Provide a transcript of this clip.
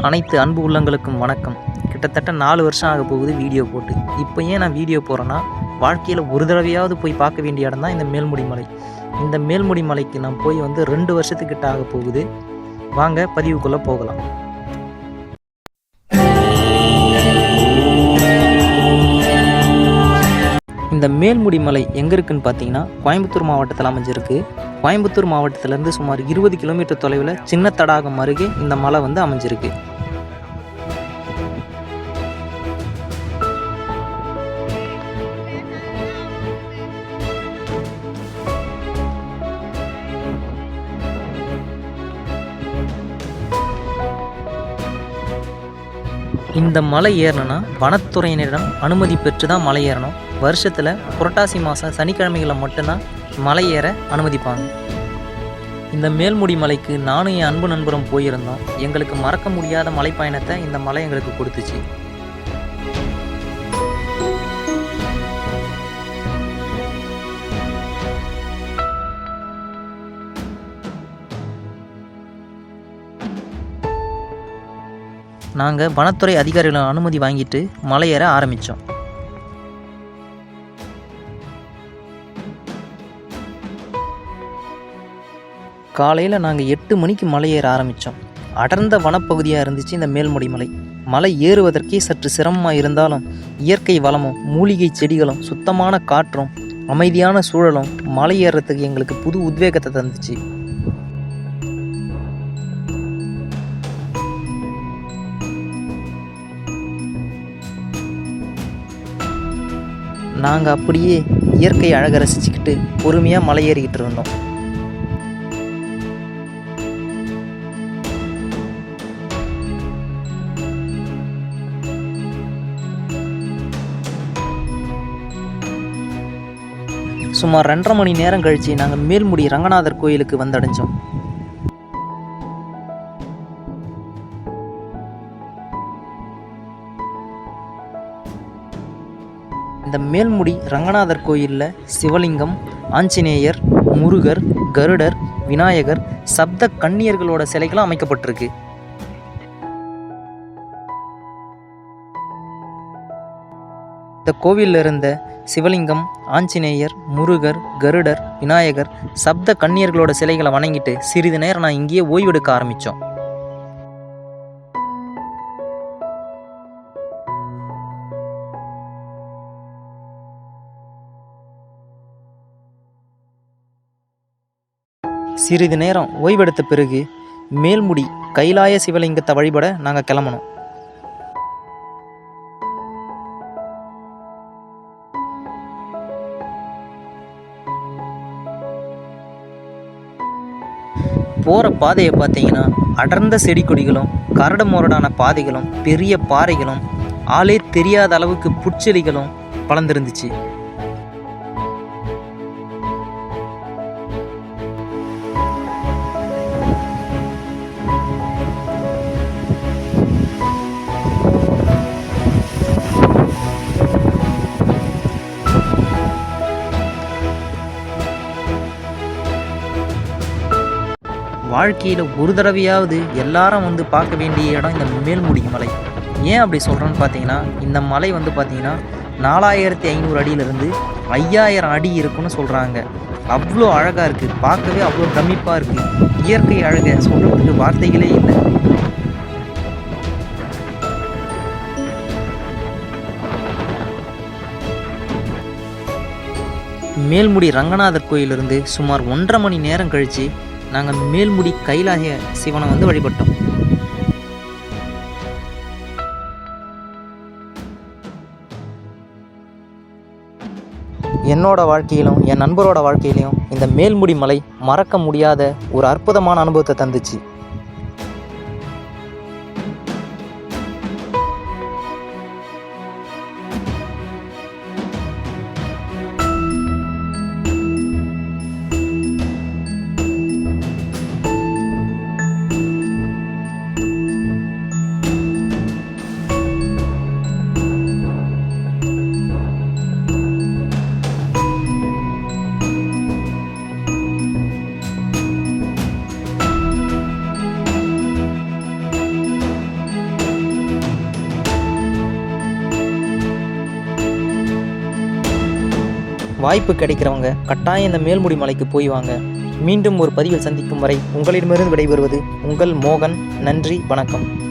அனைத்து அன்பு உள்ளங்களுக்கும் வணக்கம். கிட்டத்தட்ட 4 வருஷம் ஆக போகுது வீடியோ போட்டு. இப்போ ஏன் நான் வீடியோ போடுறேன்னா, வாழ்க்கையில் ஒரு தடவையாவது போய் பார்க்க வேண்டிய இடம் தான் இந்த மேல்முடி மலை. இந்த மேல்முடி மலைக்கு நான் போய் 2 வருஷத்துக்கிட்ட ஆக போகுது. வாங்க பதிவுக்குள்ளே போகலாம். இந்த மேல்முடி மலை எங்கே இருக்குதுன்னு பார்த்தீங்கன்னா, கோயம்புத்தூர் மாவட்டத்தில் அமைஞ்சிருக்கு. கோயம்புத்தூர் மாவட்டத்திலேருந்து சுமார் 20 கிலோமீட்டர் தொலைவில் சின்ன தடாகம் அருகே இந்த மலை அமைஞ்சிருக்கு. இந்த மலை ஏறணும்னா வனத்துறையினரிடம் அனுமதி பெற்று தான் மலை ஏறணும். வருஷத்தில் புரட்டாசி மாதம் சனிக்கிழமைகளில் மட்டும்தான் மலை ஏற அனுமதிப்பாங்க. இந்த மேல்முடி மலைக்கு நானும் என் அன்பு நண்பரும் போயிருந்தோம். எங்களுக்கு மறக்க முடியாத மலைப்பயணத்தை இந்த மலை எங்களுக்கு கொடுத்துச்சு. நாங்கள் வனத்துறை அதிகாரிகளின் அனுமதி வாங்கிட்டு மலை ஏற ஆரம்பித்தோம். காலையில் நாங்கள் 8 மணிக்கு மலை ஏற ஆரம்பித்தோம். அடர்ந்த வனப்பகுதியாக இருந்துச்சு இந்த மேல்முடி மலை. மலை ஏறுவதற்கே சற்று சிரமமாக இருந்தாலும் இயற்கை வளமும் மூலிகை செடிகளும் சுத்தமான காற்றும் அமைதியான சூழலும் மலை ஏறுறதுக்கு எங்களுக்கு புது உத்வேகத்தை தந்துச்சு. நாங்கள் அப்படியே இயற்கை அழகை ரசிச்சுக்கிட்டு பொறுமையாக மலை ஏறிக்கிட்டு இருந்தோம். சுமார் 2.5 மணி நேரம் கழித்து நாங்கள் மேல்முடி ரங்கநாதர் கோயிலுக்கு வந்தடைஞ்சோம். இந்த மேல்முடி ரங்கநாதர் கோயிலில் சிவலிங்கம், ஆஞ்சநேயர், முருகர், கருடர், விநாயகர், சப்த கன்னியர்களோட சிலைகளும் அமைக்கப்பட்டிருக்கு. இந்த கோவிலில் இருந்த சிவலிங்கம், ஆஞ்சநேயர், முருகர், கருடர், விநாயகர், சப்த கன்னியர்களோட சிலைகளை வணங்கிட்டு சிறிது நேரம் நான் இங்கேயே ஓய்வெடுக்க ஆரம்பித்தோம். சிறிது நேரம் ஓய்வெடுத்த பிறகு மேல்முடி கைலாய சிவலிங்கத்தை வழிபட நாங்கள் கிளம்பணும். போகிற பாதையை பார்த்தீங்கன்னா அடர்ந்த செடி கொடிகளும் கரடு முரடான பாதைகளும் பெரிய பாறைகளும் ஆளே தெரியாத அளவுக்கு புற்செடிகளும் வளர்ந்துருந்துச்சு. வாழ்க்கையில் ஒரு தடவையாவது எல்லாரும் பார்க்க வேண்டிய இடம் இந்த மேல்முடி மலை. ஏன் அப்படி சொல்கிறேன்னு பார்த்தீங்கன்னா, இந்த மலை பார்த்தீங்கன்னா 4500 அடியிலிருந்து 5000 அடி இருக்குன்னு சொல்கிறாங்க. அவ்வளோ அழகாக இருக்குது, பார்க்கவே அவ்வளோ பிரமிப்பாக இருக்குது. இயற்கை அழகை சொல்கிறதுக்கு வார்த்தைகளே இல்லை. மேல்முடி ரங்கநாதர் கோயிலிருந்து சுமார் 1.5 மணி நேரம் கழித்து நாங்கள் மேல்முடி கைலாய சிவனை வழிபட்டோம். என்னோட வாழ்க்கையிலும் என் நண்பரோட வாழ்க்கையிலையும் இந்த மேல்முடி மலை மறக்க முடியாத ஒரு அற்புதமான அனுபவத்தை தந்துச்சு. வாய்ப்பு கிடைக்கிறவங்க கட்டாயம் இந்த மேல்முடி மலைக்கு போய் வாங்க. மீண்டும் ஒரு பதிவில் சந்திக்கும் வரை உங்களிடமிருந்து விடைபெறுவது உங்கள் மோகன். நன்றி, வணக்கம்.